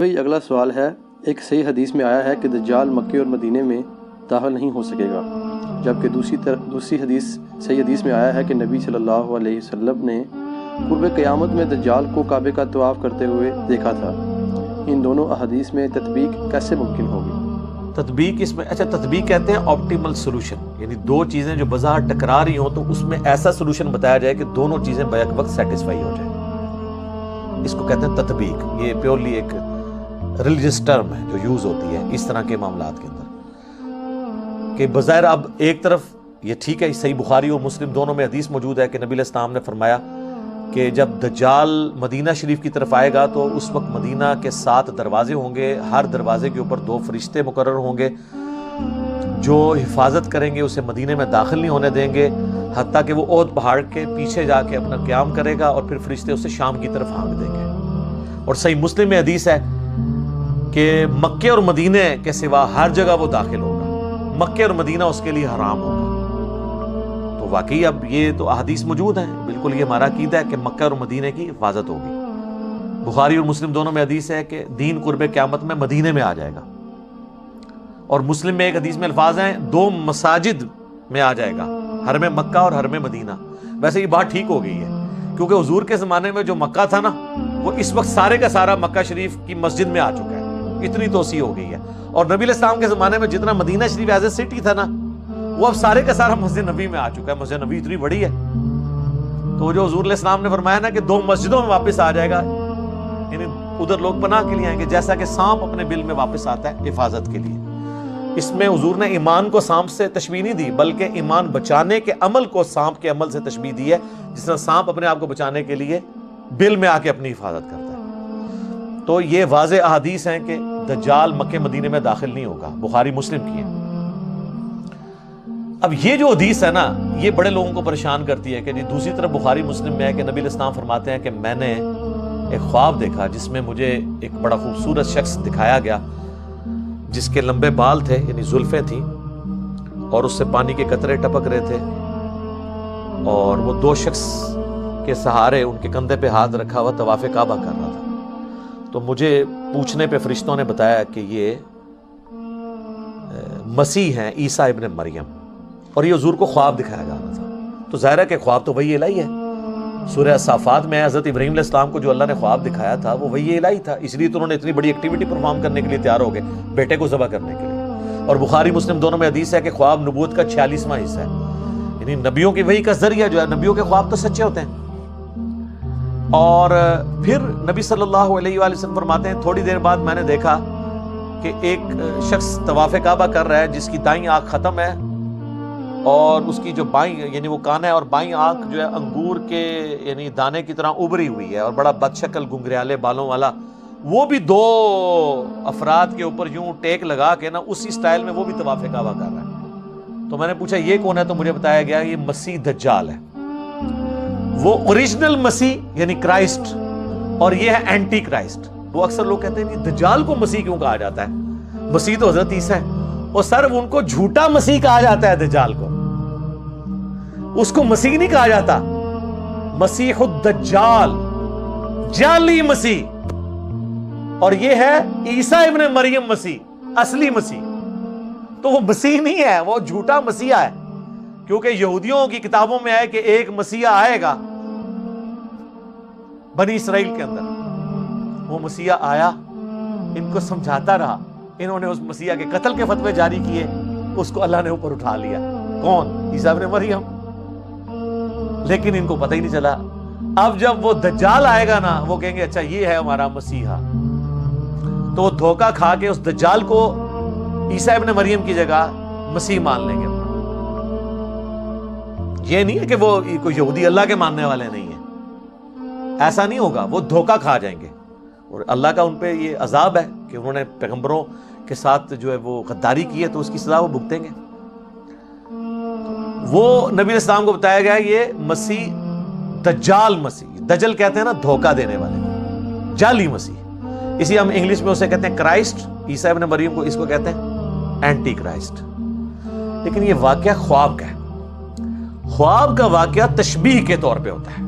بھائی اگلا سوال ہے، ایک صحیح حدیث میں آیا ہے کہ دجال مکے اور مدینے میں داخل نہیں ہو سکے گا، جبکہ دوسری صحیح حدیث میں آیا ہے کہ نبی صلی اللہ علیہ وسلم نے قرب قیامت میں دجال کو کعبے کا طواف کرتے ہوئے دیکھا تھا۔ ان دونوں احادیث میں تطبیق کیسے ممکن ہوگی؟ تطبیق اس میں تطبیق کہتے ہیں آپٹیمل سولوشن، یعنی دو چیزیں جو بظاہر ٹکرا رہی ہوں تو اس میں ایسا سولوشن بتایا جائے کہ دونوں چیزیں بیک وقت سیٹسفائی ہو جائیں، اس کو کہتے ہیں تطبیق۔ یہ پیورلی ایک ریلیجس ٹرم ہے جو یوز ہوتی ہے اس طرح کے معاملات کے اندر، کہ بظاہر اب ایک طرف یہ ٹھیک ہے، صحیح بخاری اور مسلم دونوں میں حدیث موجود ہے کہ نبی علیہ السلام نے فرمایا کہ جب دجال مدینہ شریف کی طرف آئے گا تو اس وقت مدینہ کے 7 دروازے ہوں گے، ہر دروازے کے اوپر 2 فرشتے مقرر ہوں گے جو حفاظت کریں گے، اسے مدینے میں داخل نہیں ہونے دیں گے حتیٰ کہ وہ احد پہاڑ کے پیچھے جا کے اپنا قیام کرے گا، اور پھر فرشتے اسے شام کی طرف ہانک دیں گے۔ اور صحیح مسلم میں حدیث ہے کہ مکے اور مدینے کے سوا ہر جگہ وہ داخل ہوگا، مکے اور مدینہ اس کے لیے حرام ہوگا۔ تو واقعی اب یہ تو احادیث موجود ہیں، بالکل یہ ہمارا عقیدہ ہے کہ مکہ اور مدینے کی حفاظت ہوگی۔ بخاری اور مسلم دونوں میں حدیث ہے کہ دین قرب قیامت میں مدینے میں آ جائے گا، اور مسلم میں ایک حدیث میں الفاظ ہیں 2 مساجد میں آ جائے گا، حرم مکہ اور حرم مدینہ۔ ویسے یہ بات ٹھیک ہو گئی ہے، کیونکہ حضور کے زمانے میں جو مکہ تھا نا، وہ اس وقت سارے کا سارا مکہ شریف کی مسجد میں آ چکا ہے، اتنی توسیع ہو گئی ہے۔ اور نبی علیہ السلام کے زمانے میں جتنا مدینہ شریف ایز اے سٹی تھا نا، وہ اب سارے کا سارا مسجد نبی میں آ چکا ہے۔ مسجد نبی اتنی بڑی ہے، تو جو حضور علیہ السلام نے فرمایا نا کہ 2 مسجدوں میں واپس آ جائے گا، یعنی ادھر لوگ پناہ کے لیے آئیں گے، جیسا کہ سانپ اپنے بل میں واپس آتا ہے حفاظت کے لیے۔ اس میں حضور نے ایمان کو سانپ سے تشبیہ نہیں دی، بلکہ ایمان بچانے کے عمل کو سانپ کے عمل سے تشبیہ دی ہے، جس طرح سانپ اپنے آپ کو بچانے کے لیے بل میں آ کے اپنی حفاظت کرتا ہے۔ تو یہ واضح احادیث ہیں کہ دجال مکے مدینے میں داخل نہیں ہوگا، بخاری مسلم کی ہے۔ اب یہ جو حدیث ہے نا، یہ بڑے لوگوں کو پریشان کرتی ہے کہ جی دوسری طرف بخاری مسلم میں ہے کہ نبی علیہ السلام فرماتے ہیں کہ میں نے ایک خواب دیکھا جس میں مجھے ایک بڑا خوبصورت شخص دکھایا گیا، جس کے لمبے بال تھے، یعنی زلفیں تھیں، اور اس سے پانی کے قطرے ٹپک رہے تھے، اور وہ 2 شخص کے سہارے ان کے کندھے پہ ہاتھ رکھا ہوا طواف کعبہ کر رہا تھا۔ تو مجھے پوچھنے پہ فرشتوں نے بتایا کہ یہ مسیح ہیں، عیسیٰ ابن مریم، اور یہ حضور کو خواب دکھایا جا رہا تھا۔ تو ظاہر ہے کہ خواب تو وحی الہی ہے۔ سورہ صافات میں حضرت ابراہیم علیہ السلام کو جو اللہ نے خواب دکھایا تھا وہ وحی الہی تھا، اس لیے تو انہوں نے اتنی بڑی ایکٹیویٹی پرفارم کرنے کے لیے تیار ہو گئے، بیٹے کو ذبح کرنے کے لیے۔ اور بخاری مسلم دونوں میں حدیث ہے کہ خواب نبوت کا 46واں حصہ ہے، یعنی نبیوں کی وحی کا ذریعہ جو ہے، نبیوں کے خواب تو سچے ہوتے ہیں۔ اور پھر نبی صلی اللہ علیہ وآلہ وسلم فرماتے ہیں تھوڑی دیر بعد میں نے دیکھا کہ ایک شخص طواف کعبہ کر رہا ہے جس کی دائیں آنکھ ختم ہے، اور اس کی جو بائیں یعنی وہ کان ہے، اور بائیں آنکھ جو ہے انگور کے یعنی دانے کی طرح ابری ہوئی ہے، اور بڑا بدشکل گنگریالے بالوں والا، وہ بھی 2 افراد کے اوپر یوں ٹیک لگا کے نا اسی سٹائل میں وہ بھی طواف کعبہ کر رہا ہے۔ تو میں نے پوچھا یہ کون ہے، تو مجھے بتایا گیا یہ مسیح دجال ہے، وہ اوریجنل مسیح یعنی کرائسٹ، اور یہ ہے اینٹی کرائسٹ۔ وہ اکثر لوگ کہتے ہیں کہ دجال کو مسیح کیوں کہا جاتا ہے، مسیح تو حضرت عیسیٰ ہے۔ اور سر ان کو جھوٹا مسیح کہا جاتا ہے، دجال کو، اس کو مسیح نہیں کہا جاتا، مسیح الدجال، جعلی مسیح، اور یہ ہے عیسیٰ ابن مریم مسیح، اصلی مسیح۔ تو وہ مسیح نہیں ہے، وہ جھوٹا مسیحا ہے، کیونکہ یہودیوں کی کتابوں میں ہے کہ ایک مسیحا آئے گا بنی اسرائیل کے اندر۔ وہ مسیحا آیا، ان کو سمجھاتا رہا، انہوں نے اس مسیحا کے قتل کے فتوے جاری کیے، اس کو اللہ نے اوپر اٹھا لیا۔ کون؟ عیسیٰ ابن مریم۔ لیکن ان کو پتہ ہی نہیں چلا۔ اب جب وہ دجال آئے گا نا، وہ کہیں گے اچھا یہ ہے ہمارا مسیحا، تو وہ دھوکہ کھا کے اس دجال کو عیسیٰ ابن مریم کی جگہ مسیح مان لیں گے۔ یہ نہیں ہے کہ وہ کوئی یہودی اللہ کے ماننے والے نہیں ہیں، ایسا نہیں ہوگا، وہ دھوکہ کھا جائیں گے، اور اللہ کا ان پہ یہ عذاب ہے کہ انہوں نے پیغمبروں کے ساتھ جو ہے وہ غداری کی ہے، تو اس کی سزا وہ بھگتیں گے۔ وہ نبی علیہ السلام کو بتایا گیا یہ مسیح دجال مسیح، دجل کہتے ہیں نا دھوکہ دینے والے، جعلی مسیح، اسی ہم انگلش میں اسے کہتے ہیں کرائسٹ، عیسیٰ ابن مریم کو اس کو کہتے ہیں اینٹی کرائسٹ۔ لیکن یہ واقعہ خواب کا ہے، خواب کا واقعہ تشبیہ کے طور پہ ہوتا ہے،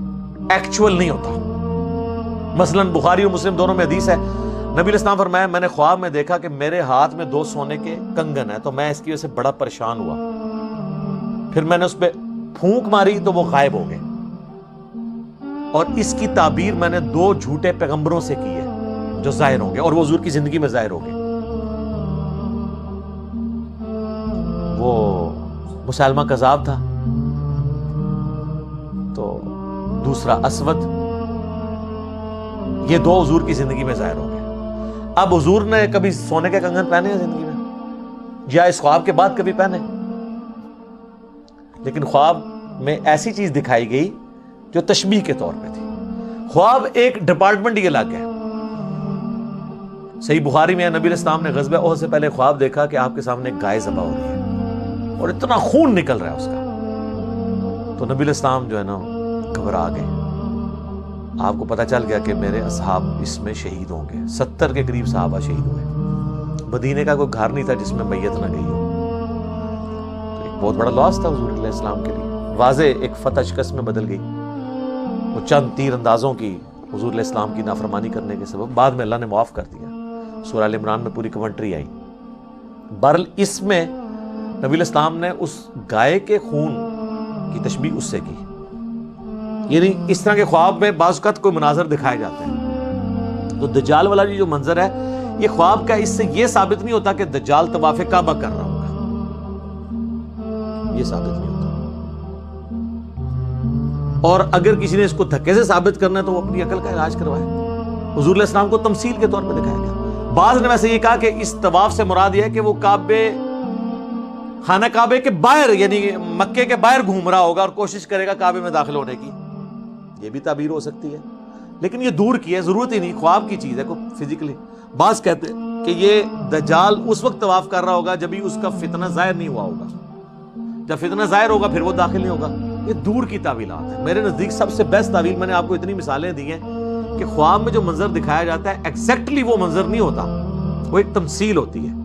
ایکچول نہیں ہوتا۔ مثلا بخاری اور مسلم دونوں میں حدیث ہے نبی علیہ السلام فرمایا میں نے خواب میں دیکھا کہ میرے ہاتھ میں 2 سونے کے کنگن ہیں، تو میں اس کی وجہ سے بڑا پریشان ہوا، پھر میں نے اس پہ پھونک ماری تو وہ غائب ہو گئے، اور اس کی تعبیر میں نے 2 جھوٹے پیغمبروں سے کی ہے جو ظاہر ہوں گے، اور وہ حضور کی زندگی میں ظاہر ہوں گے۔ وہ مسلمہ کذاب تھا، تو دوسرا اسود، یہ 2 حضور کی زندگی میں ظاہر ہو گئے۔ اب حضور نے کبھی سونے کے کنگن پہنے ہیں زندگی میں، یا اس خواب کے بعد کبھی پہنے؟ لیکن خواب میں ایسی چیز دکھائی گئی جو تشبیہ کے طور پہ تھی۔ خواب ایک ڈپارٹمنٹ ہی الگ ہے۔ صحیح بخاری میں نبی علیہ السلام نے غزوہ احد سے پہلے خواب دیکھا کہ آپ کے سامنے ایک گائے ذبح ہو رہی ہے اور اتنا خون نکل رہا ہے اس کا، تو نبی علیہ السلام جو ہے نا گھبرا گئے۔ آپ کو پتا چل گیا کہ میرے اصحاب اس میں شہید ہوں گے، 70 کے قریب صحابہ شہید ہوئے، مدینے کا کوئی گھر نہیں تھا جس میں میت نہ گئی ہو، تو ایک بہت بڑا لاس تھا حضور علیہ السلام کے لیے۔ واضح ایک فتح شکست میں بدل گئی، وہ چند تیر اندازوں کی حضور علیہ السلام کی نافرمانی کرنے کے سبب، بعد میں اللہ نے معاف کر دیا، سورہ ال عمران میں پوری کمنٹری آئی۔ بہرحال اس میں نبی علیہ السلام نے اس گائے کے خون کی تشبیہ اس سے کی، یعنی اس طرح کے خواب میں بعض اوقات کوئی مناظر دکھائے جاتے ہیں۔ تو دجال والا جو منظر ہے یہ خواب کا، اس سے یہ ثابت نہیں ہوتا کہ دجال طواف کعبہ کر رہا ہوگا، یہ ثابت نہیں ہوتا، اور اگر کسی نے اس کو دھکے سے ثابت کرنا ہے تو وہ اپنی عقل کا علاج کروائے۔ حضور علیہ السلام کو تمثیل کے طور پہ دکھایا گیا۔ بعض نے ویسے یہ کہا کہ اس طواف سے مراد یہ ہے کہ وہ خانہ کعبے کے باہر، یعنی مکے کے باہر گھوم رہا ہوگا اور کوشش کرے گا کعبے میں داخل ہونے کی، یہ بھی تعبیر ہو سکتی ہے، لیکن یہ دور کی ہے، ضرورت ہی نہیں، خواب کی چیز ہے کوئی فزیکلی۔ بعض کہتے ہیں کہ یہ دجال اس وقت طواف کر رہا ہوگا جب ہی اس کا فتنہ ظاہر نہیں ہوا ہوگا، جب فتنہ ظاہر ہوگا پھر وہ داخل نہیں ہوگا۔ یہ دور کی تعویلات ہیں۔ میرے نزدیک سب سے بیسٹ تعویل، میں نے آپ کو اتنی مثالیں دی ہیں کہ خواب میں جو منظر دکھایا جاتا ہے ایگزیکٹلی وہ منظر نہیں ہوتا، وہ ایک تمثیل ہوتی ہے۔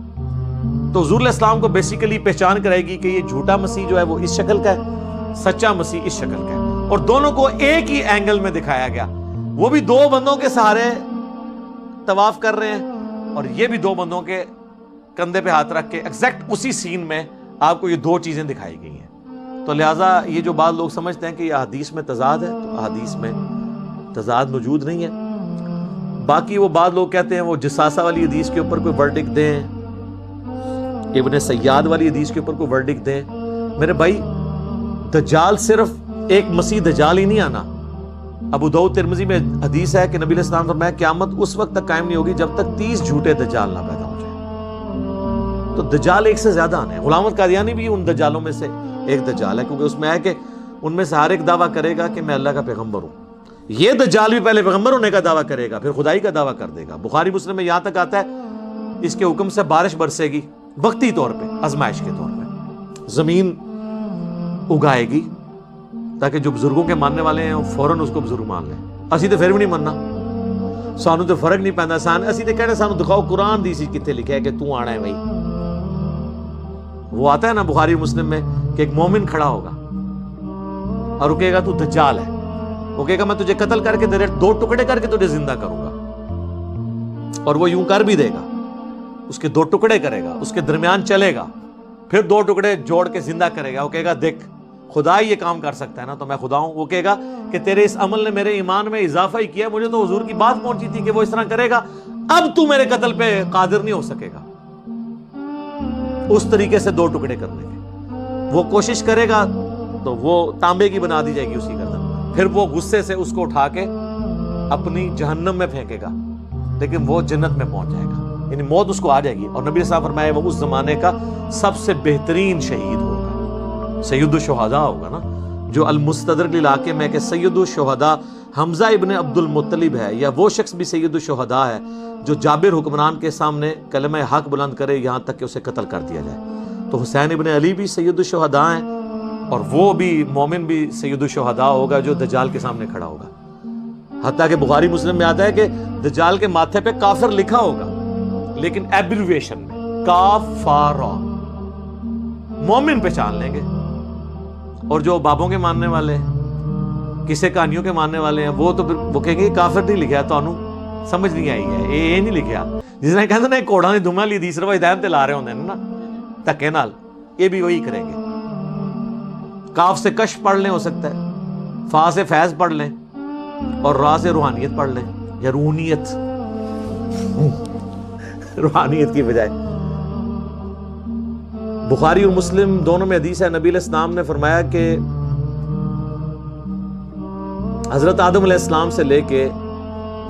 تو حضور علیہ السلام کو بیسیکلی پہچان کرائے گی کہ یہ جھوٹا مسیح جو ہے وہ اس شکل کا ہے، سچا مسیح اس شکل کا ہے، اور دونوں کو ایک ہی اینگل میں دکھایا گیا۔ وہ بھی 2 بندوں کے سہارے طواف کر رہے ہیں، اور یہ بھی 2 بندوں کے کندھے پہ ہاتھ رکھ کے ایگزیکٹ اسی سین میں آپ کو یہ 2 چیزیں دکھائی گئی ہیں۔ تو لہٰذا یہ جو بعض لوگ سمجھتے ہیں کہ یہ احادیث میں تضاد ہے، تو احادیث میں تضاد موجود نہیں ہے۔ باقی وہ بعض لوگ کہتے ہیں وہ جساسہ والی حدیث کے اوپر کوئی ورڈکٹ دیں، ابن سیاد والی حدیث کے اوپر کوئی ورڈکٹ دیں۔ میرے بھائی دجال صرف ایک مسیح دجال ہی نہیں آنا۔ ابو داؤد ترمذی میں حدیث ہے کہ نبی علیہ السلام فرمایا قیامت اس وقت تک قائم نہیں ہوگی جب تک 30 جھوٹے دجال نہ پیدا ہو جائیں۔ تو دجال ایک سے زیادہ آنے ہیں۔ غلام احمد قادیانی بھی ان دجالوں میں سے ایک دجال ہے، کیونکہ اس میں ہے کہ ان میں سے ہر ایک دعویٰ کرے گا کہ میں اللہ کا پیغمبر ہوں۔ یہ دجال بھی پہلے پیغمبر ہونے کا دعویٰ کرے گا، پھر خدائی کا دعویٰ کر دے گا۔ بخاری مسلم میں یہاں تک آتا ہے اس کے حکم سے بارش برسے گی، وقتی طور پہ، آزمائش کے طور پہ زمین اگائے گی تاکہ جو بزرگوں کے ماننے والے ہیں وہ فوراً اس کو بزرگ مان لیں۔ اسی تو پھر بھی نہیں مننا، سانو تو فرق نہیں پیندا، اسی تو کہنے سانو دکھاؤ قرآن دی سی کتنے لکھا ہے کہ تو آنا ہے بھائی۔ وہ آتا ہے نا بخاری مسلم میں کہ ایک مومن کھڑا ہوگا اور وہ کہے گا تو دجال ہے، وہ کہے گا میں تجھے قتل کر کے تیرے 2 ٹکڑے کر کے تجھے زندہ کروں گا، اور وہ یوں کر بھی دے گا، اس کے 2 ٹکڑے کرے گا، اس کے درمیان چلے گا، پھر 2 ٹکڑے جوڑ کے زندہ کرے گا۔ وہ کہے گا دیکھ خدا ہی یہ کام کر سکتا ہے نا، تو میں خدا ہوں۔ وہ کہے گا کہ تیرے اس عمل نے میرے ایمان میں اضافہ ہی کیا، مجھے تو حضور کی بات پہنچی تھی کہ وہ اس طرح کرے گا، اب تو میرے قتل پہ قادر نہیں ہو سکے گا۔ اس طریقے سے 2 ٹکڑے کرنے کے وہ کوشش کرے گا تو وہ تانبے کی بنا دی جائے گی اسی گردن، پھر وہ غصے سے اس کو اٹھا کے اپنی جہنم میں پھینکے گا، لیکن وہ جنت میں پہنچ جائے گا، یعنی موت اس کو آ جائے گی۔ اور نبی صلی اللہ علیہ وسلم فرمایا وہ اس زمانے کا سب سے بہترین شہید ہوگا، سید الشہداء ہوگا نا، جو المستدرک علاقے میں کہ سید الشہداء حمزہ ابن عبد المطلب ہے، یا وہ شخص بھی سید الشہداء ہے جو جابر حکمران کے سامنے کلمہ حق بلند کرے یہاں تک کہ اسے قتل کر دیا جائے۔ تو حسین ابن علی بھی سید الشہداء ہیں، اور وہ بھی مومن بھی سید الشہداء ہوگا جو دجال کے سامنے کھڑا ہوگا۔ حتیٰ کہ بخاری مسلم میں آتا ہے کہ دجال کے ماتھے پہ کافر لکھا ہوگا، لیکن ایبریویشن میں کافارا، مومن پہچان لیں گے۔ اور جو بابوں کے ماننے والے ہیں، کسے کہانیوں کے ماننے والے ہیں، وہ تو پھر وہ کہیں گے کافر نہیں لکھا ہے، تو سمجھ نہیں آئی ہے یہ نہیں لکھیا جس نے کہتے نا گھوڑا نے دھوما لی تیسرا ہدایت تے لا رہے ہوندے نا دھکے نال یہ بھی وہی کریں گے کاف سے کش پڑھ لیں ہو سکتا ہے فا سے فیض پڑھ لیں اور را سے روحانیت پڑھ لیں یا روحانیت روحانیت کی بجائے بخاری اور مسلم دونوں میں حدیث ہے نبی علیہ السلام نے فرمایا کہ حضرت آدم علیہ السلام سے لے کے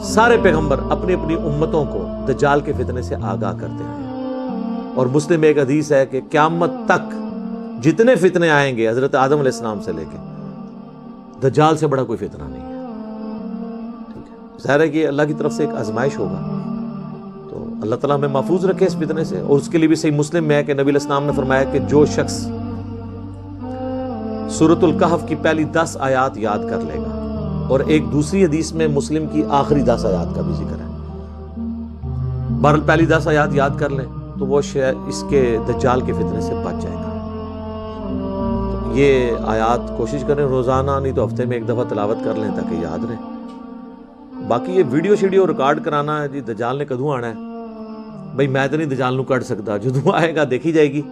سارے پیغمبر اپنی اپنی امتوں کو دجال کے فتنے سے آگاہ کرتے ہیں اور مسلم میں ایک حدیث ہے کہ قیامت تک جتنے فتنے آئیں گے حضرت آدم علیہ السلام سے لے کے دجال سے بڑا کوئی فتنہ نہیں ہے ٹھیک ہے ظاہر ہے کہ اللہ کی طرف سے ایک آزمائش ہوگا تو اللہ تعالیٰ ہمیں محفوظ رکھے اس فتنے سے اور اس کے لیے بھی صحیح مسلم میں ہے کہ نبی علیہ السلام نے فرمایا کہ جو شخص سورۃ الکہف کی پہلی 10 آیات یاد کر لے گا اور ایک دوسری حدیث میں مسلم کی آخری 10 آیات کا بھی ذکر ہے بہرحال پہلی 10 آیات یاد کر لیں تو وہ اس کے دجال کے فتنے سے بچ جائے گا تو یہ آیات کوشش کریں روزانہ نہیں تو ہفتے میں ایک دفعہ تلاوت کر لیں تاکہ یاد رہے باقی یہ ویڈیو شیڈیو ریکارڈ کرانا ہے جی دجال نے کدوں آنا ہے بھائی میں تو نہیں دجال نو کٹ سکتا جدوں آئے گا دیکھی جائے گی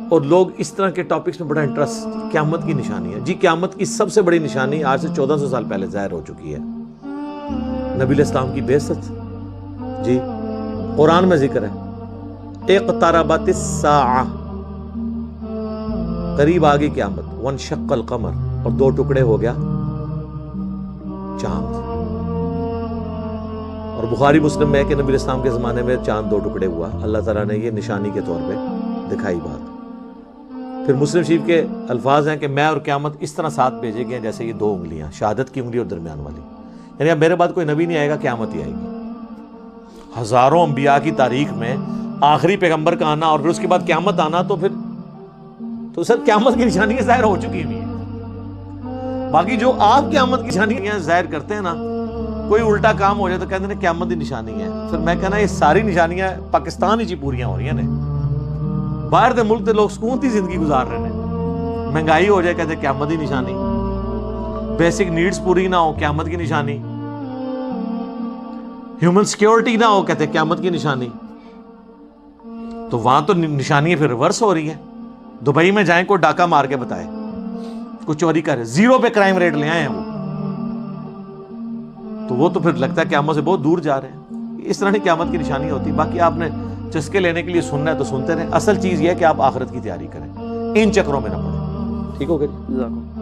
اور لوگ اس طرح کے ٹاپکس میں بڑا انٹرسٹ قیامت کی نشانی ہے جی قیامت کی سب سے بڑی نشانی آج سے 1400 سال پہلے ظاہر ہو چکی ہے نبی علیہ السلام کی بعثت جی قرآن میں ذکر ہے اقتربت الساعہ قریب آ گئی قیامت وانشق القمر اور 2 ٹکڑے ہو گیا چاند اور بخاری مسلم میں ہے کہ نبی علیہ السلام کے زمانے میں چاند 2 ٹکڑے ہوا اللہ تعالیٰ نے یہ نشانی کے طور پہ دکھائی بات پھر مسلم شریف کے الفاظ ہیں کہ میں اور قیامت اس طرح ساتھ بھیجے گئے جیسے یہ 2 انگلیاں شہادت کی انگلی اور درمیان والی یعنی اب میرے بعد کوئی نبی نہیں آئے گا قیامت ہی آئے گی ہزاروں انبیاء کی تاریخ میں آخری پیغمبر کا آنا اور پھر اس کے بعد قیامت آنا تو پھر تو سر قیامت کی نشانیاں ظاہر ہو چکی ہوئی ہیں باقی جو آپ قیامت کی نشانیاں ظاہر کرتے ہیں نا کوئی الٹا کام ہو جائے تو کہتے ہیں قیامت کی نشانی ہے پھر میں کہنا یہ ساری نشانیاں پاکستان ہی چی پوریاں ہو رہی ہیں باہر دے ملک دے لوگ سکون کی زندگی گزار رہے ہیں مہنگائی ہو جائے کہتے ہیں قیامت کی نشانی بیسک نیڈز پوری نہ ہو قیامت کی نشانی ہیومن سیکیورٹی نہ ہو کہتے ہیں قیامت کی نشانی تو وہاں تو نشانیاں پھر ریورس ہو رہی ہیں دبئی میں جائیں کوئی ڈاکہ مار کے بتائے کوئی چوری کرے 0 پہ کرائم ریٹ لے آئے ہیں وہ تو پھر لگتا ہے قیامت سے بہت دور جا رہے ہیں اس طرح نہیں قیامت کی نشانی ہوتی باقی آپ نے چسکے لینے کے لیے سننا ہے تو سنتے رہیں اصل چیز یہ ہے کہ آپ آخرت کی تیاری کریں ان چکروں میں نہ پڑیں ٹھیک ہو گیا جی